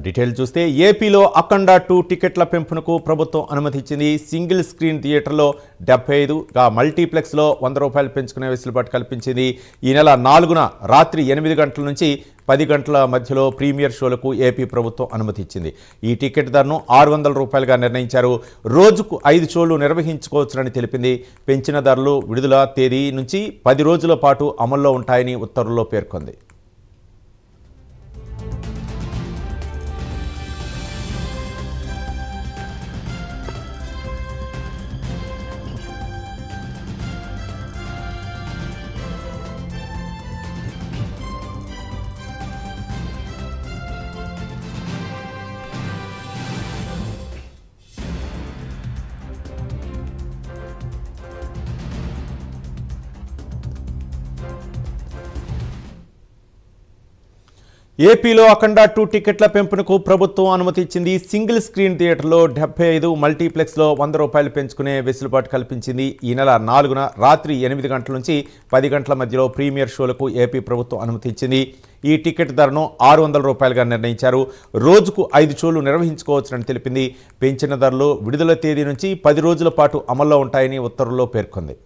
Detail చూస్తే ఏపీలో అఖండ 2 టికెట్ల పెంపునకు ప్రభుత్వం అనుమతి ఇచ్చింది. సింగిల్ స్క్రీన్ థియేటర్లో 75, మల్టీప్లెక్స్లో ₹100 పెంచుకునే వెసులుబాటు కల్పించింది. ఈ నెల 4న రాత్రి 8 గంటల నుంచి 10 గంటల మధ్యలో ప్రీమియర్ షోలకు ఏపీ ప్రభుత్వం అనుమతి ఇచ్చింది. ఈ టికెట్ ధరను ₹600గా నిర్ణయించారు. రోజుకు 5 షోలు నిర్వహించుకోవచ్చునని తెలిపింది. పెంచిన ధరలు విడుదల తేదీ నుంచి 10 రోజుల పాటు అమల్లో ఉంటాయని ఉత్తర్వుల్లో పేర్కొంది. ఏపీలో అఖండ 2 టికెట్ల పెంపునకు ప్రభుత్వం అనుమతి ఇచ్చింది. సింగిల్ స్క్రీన్ థియేటర్లో 75, మల్టీప్లెక్స్లో ₹100 పెంచుకునే వెసులుబాటు కల్పించింది. ఈ నెల 4న రాత్రి 8 గంటల నుంచి 10 గంటల మధ్యలో ప్రీమియర్ షోలకు ఏపీ ప్రభుత్వం అనుమతి ఇచ్చింది. ఈ టికెట్ ధరను ₹600గా నిర్ణయించారు. రోజుకు 5 షోలు నిర్వహించుకోవచ్చునని తెలిపింది. పెంచిన ధరలు విడుదల తేదీ నుంచి 10 రోజుల పాటు అమల్లో ఉంటాయని ఉత్తర్వుల్లో పేర్కొంది.